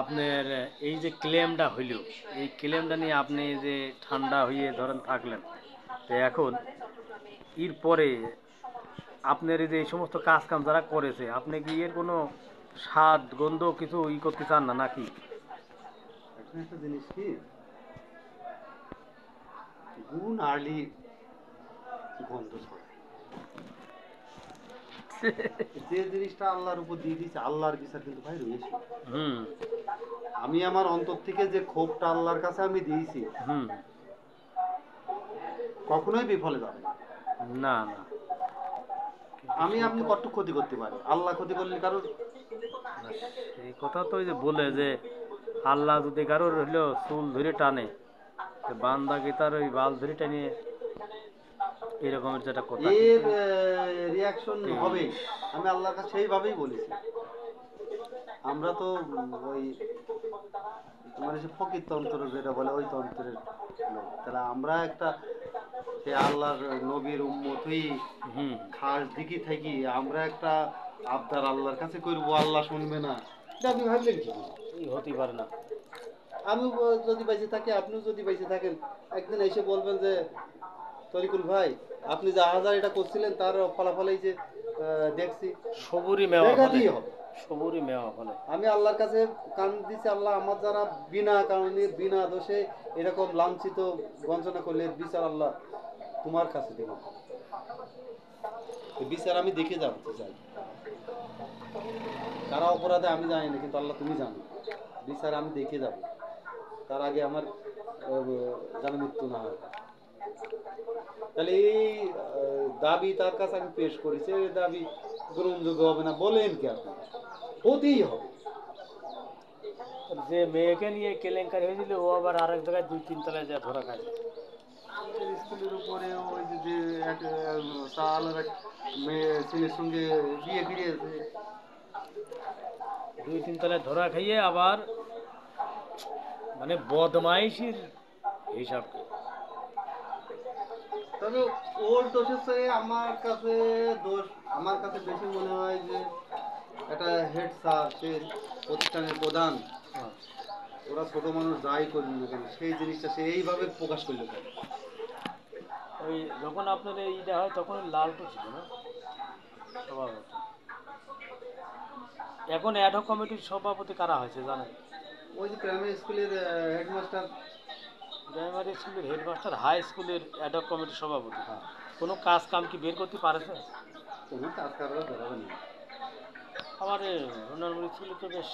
আপনার এই যে ক্লেমটা হইল, এই ক্লেমটা নিয়ে আপনি যে ঠান্ডা হয়ে ধরেন থাকলেন, তো এখন এর পরে আপনার এই যে এই সমস্ত কাজ কাম যারা করেছে, আপনি কি এর কোনো স্বাদ গন্ধ কিছু করতে চান না নাকি? এখন একটা জিনিস কি, গুণ আর্লি গন্ধ ছড়ায়। যে জিনিসটা আল্লাহর উপর দিয়ে দিয়েছে, আল্লাহর বিচার কিন্তু ভাই রয়েছে। হুম। আমি আমার অন্তর থেকে যে ক্ষোভটা আল্লাহর কাছে আমি দিয়েছি, হুম। কখনোই বিফলে যাবে না। না না, কিন্তু আমি আপনি সেটা কতটুকু ক্ষতি করতে পারি, আল্লাহ ক্ষতি করলে কারোর। না, সেই কথা তো ওই যে বলে যে আল্লাহ যদি কারোর হইলো চুল ধরে টানে, তো বান্দা কি তার ওই বাল ধরে টানিয়ে, এরকমের যেটা কথা এর কিন্তু রিয়াকশন হবে। তেইশ। আমি আল্লাহর কাছে সেইভাবেই বলেছি। আমরা তো ওই মানে সে ফকির তন্ত্র যেটা বলে, ওই তন্ত্রের লোক। তাহলে আমরা একটা সে আল্লাহর নবীর উম্মতই হুম। খাস দিকে থাকি, আমরা একটা আবদার আল্লাহর কাছে করবো, আল্লাহ শুনবে না, এটা আপনি ভাবলেন কি করে? এই হতেই পারে না। আমি যদি বেঁচে থাকি, আপনিও যদি বেঁচে থাকেন, একদিন এসে বলবেন যে তরিকুল ভাই, আপনি যে হাজার এটা করছিলেন তার ফলাফল এই যে দেখছি। সবুরই মেওয়া ফলে। দেখাতেই হবে। সবুরই মেওয়া ফলে। আমি আল্লাহর কাছে কান দিচ্ছি, আল্লাহ আমার যারা বিনা কারণে বিনা দোষে এরকম লাঞ্ছিত বঞ্চনা করলে, বিচার আল্লাহ তোমার কাছে দেব। বিচার আমি দেখে যাচ্ছি চাই, কারা অপরাধে আমি জানি না, কিন্তু আল্লাহ তুমি জানো। বিচার আমি দেখে যাব, তার আগে আমার যেন মৃত্যু না হয়। তাহলে এই দাবি তার কাছে আমি পেশ করেছি, এই দাবি গ্রহণযোগ্য হবে না বলেন কি? আপনি হতেই হবে। যে মেয়েকে নিয়ে কেলেঙ্কারি হয়েছিল, ও আবার আরেক জায়গায় 2-3 তলায় যা ধরা খাইছে। স্কুলের উপরে ওই যে এক সালের এক মেয়ে ছেলের সঙ্গে বিয়ে ফিরিয়েছে। 2-3 তলায় ধরা খাইয়ে আবার মানে বদমাইশির হিসাব কি। তবে ওর দোষের চেয়ে আমার কাছে দোষ, আমার কাছে বেশি মনে হয় যে একটা হেড স্যার, সে প্রতিষ্ঠানের প্রধান, হ্যাঁ। ওরা ছোট মানুষ যাই করুন না কেন, সেই জিনিসটা সে এইভাবে প্রকাশ করলো কেন? ওই যখন আপনার এইটা হয় তখন ওই লালটু ছিল না সভাপতি। এখন অ্যাডহক কমিটির সভাপতি কারা হয়েছে জানেন? ওই যে প্রাইমারি স্কুলের হেডমাস্টার। প্রাইমারি স্কুলের হেডমাস্টার, হাই স্কুলের অ্যাডহক কমিটির সভাপতি। কোনো কাজ কাম কি বের করতে পারেছে? কোনো কাজ কারবার ধরাবে না। আমার রোনারমুড়ি ছিল তো বেশ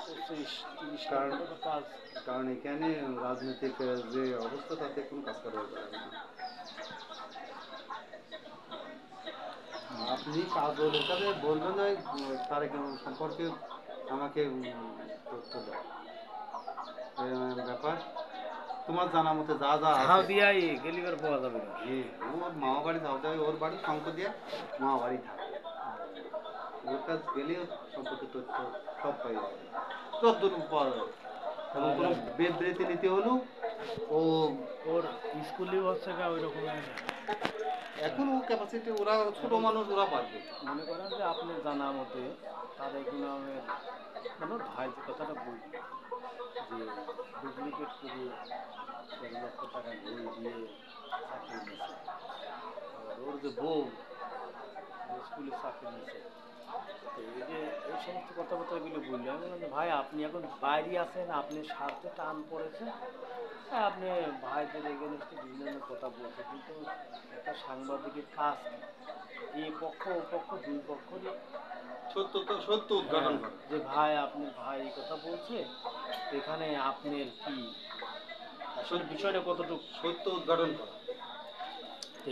25-30 লাখ কারণ টাকা তো কাজ। কারণ এখানে রাজনৈতিক যে অবস্থা, তাতে কোনো কাজ কারবার ধরাবে না। আপনি কাজলের কাছে বলবেন ওই তারেক রহমান সম্পর্কে আমাকে তথ্য দাও, এরকম ব্যাপার। তোমার জানা মতে যা যা ঝাও আছে। দিয়াই গেলিবার পাওয়া যাবে না। হ্যাঁ, ওর মামা বাড়ি যাও দেয়, ওর বাড়ি শঙ্কর দিয়ে মামা বাড়ি থাকে। ওর কাছ গেলে ওর সম্পর্কে তথ্য সব পাই যাবে, যতদূর পাওয়া যাবে। এবং আর কোনো বিবৃতি নিতে হলেও ও ওর স্কুলেও হচ্ছে গা ওই রকমের। এখন ও ক্যাপাসিটি, ওরা ছোট এখন মানুষ, ওরা পারবে। মনে করেন যে আপনি জানা মতে তারেক ইমামের মানে ওর ভাই যে কথাটা বলল যে ডুপ্লিকেট করে 1,00,000 টাকা ঘুষ দিয়ে চাকরি নিয়েছে, আবার ওর যে বউ যে স্কুলে চাকরি নিয়েছে, তো এই যে এই সমস্ত কথাবার্তাগুলো বললো, আমি বললাম যে, ভাই আপনি এখন বাইরে আছেন, আপনি স্বার্থে টান পড়েছে, হ্যাঁ আপনি ভাইদের এগেনস্টে বিভিন্ন কথা বলছে, কিন্তু একটা সাংবাদিকের কাজ কি এই পক্ষ ও পক্ষ দুই পক্ষরই। সত্য তো সত্য হ্যাঁ, উদ্ঘাটন করে। যে ভাই আপনার ভাই এই কথা বলছে, এখানে আপনার কি আসলে সত্য, বিষয়টা কতটুকু। সত্য উদ্ঘাটন করে।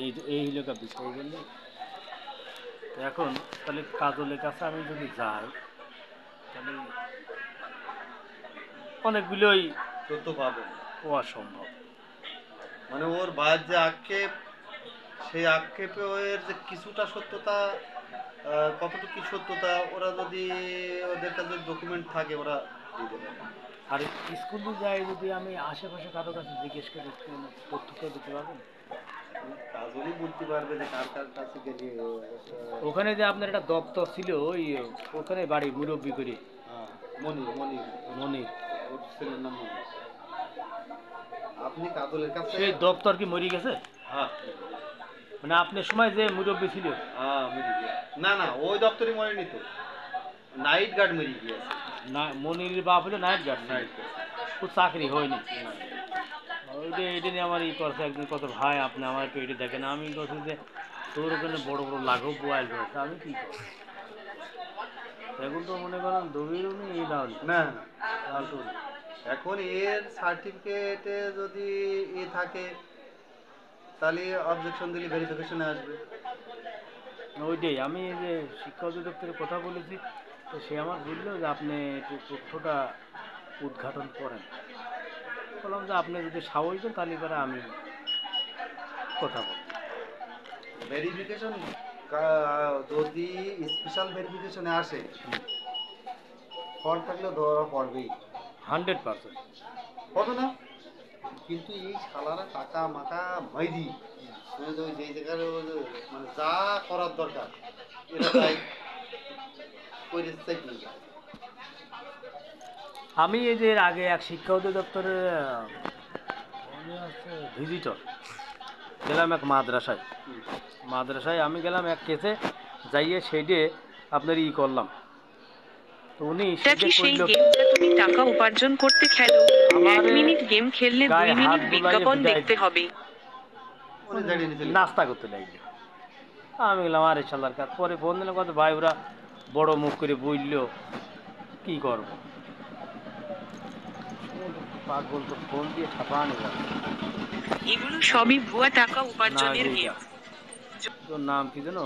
এই এই হলো একটা বিষয় বললি। এখন তাহলে কাজলের কাছে আমি যদি যাই, তাহলে অনেকগুলোই সত্য পাবেন। হওয়া সম্ভব। মানে ওর ভাইয়ের যে আক্ষেপ, সেই আক্ষেপে এর যে কিছুটা সত্যতা, কতটুকু কি সত্যতা, ওরা যদি ওদের কাছে ডকুমেন্ট থাকে, ওরা দিয়ে দেবে। আর স্কুলে যাই যদি আমি আশেপাশে কারো কাছে জিজ্ঞেস করি, কোনো তথ্য কেউ দিতে পারবেন? কাজলই বলতে পারবে যে কার কার কাছে গেলে। ওখানে যে আপনার একটা দপ্তর ছিল, ওই ওখানে বাড়ি মুরব্বি করে, মনির মনির মনির। ওর ছেলের নাম মনির। আপনি কাজলের কাছে সেই দপ্তর কি মরে গেছে? হ্যাঁ মানে আপনার সময় যে মুরব্বী ছিল? হ্যাঁ মরে গিয়ে না না ওই দপ্তরে মরেনি তো, নাইট গার্ড মরে গিয়েছে। না, মনির বাপ হলো নাইট গার্ড, নাইট গার্ড খুব চাকরি হয়নি। ওইটা এটা নিয়ে আমার ই করছে একদিন, কত ভাই আপনি আমার একটু এটা দেখেন। আমি বলছি যে তোর ওখানে বড় বড় লাঘব বোয়াল রয়েছে, আমি কী করব? এখন তো মনে করেন দবিরও নেই, এই দাও না ফালতু। এখন এর সার্টিফিকেটে যদি ই থাকে তাহলে অবজেকশন দিলে ভেরিফিকেশনে আসবে। ওইটাই আমি এই যে শিক্ষা অধিদপ্তরের কথা বলেছি, তো সে আমার বললো যে আপনি একটু তথ্যটা উদ্ঘাটন করেন। বললাম যে আপনি যদি সাহস দেন তাহলে পরে আমি কথা বলব। ভেরিফিকেশন যদি স্পেশাল ভেরিফিকেশনে আসে ফল থাকলেও ধরা পড়বেই 100%। হবে না, কিন্তু এই শালারা টাকা মাকা মাইরি যেই জায়গায় মানে যা করার দরকার এরা তাই করে চাই। আমি এই যে এর আগে এক শিক্ষা অধিদপ্তরের ভিজিটর গেলাম এক মাদ্রাসায় আমি গেলাম এক কেসে যাইয়ে সেইডে আপনার ই করলাম। তো উনি এটা কি সেই গেম যা তুমি টাকা উপার্জন করতে খেলো? 1 মিনিট গেম খেললে 2 মিনিট বিজ্ঞাপন দেখতে হবে। নাস্তা করতে লাগলো। আমি গেলাম আরে শালার কাজ। পরে ফোন দিলাম, কত ভাই ওরা বড় মুখ করে বললো কি করব, পাগল তো ফোন দিয়ে ছাপা নিলাম। এগুলো সবই ভুয়া টাকা উপার্জনের গেম। তোর নাম কি জানো?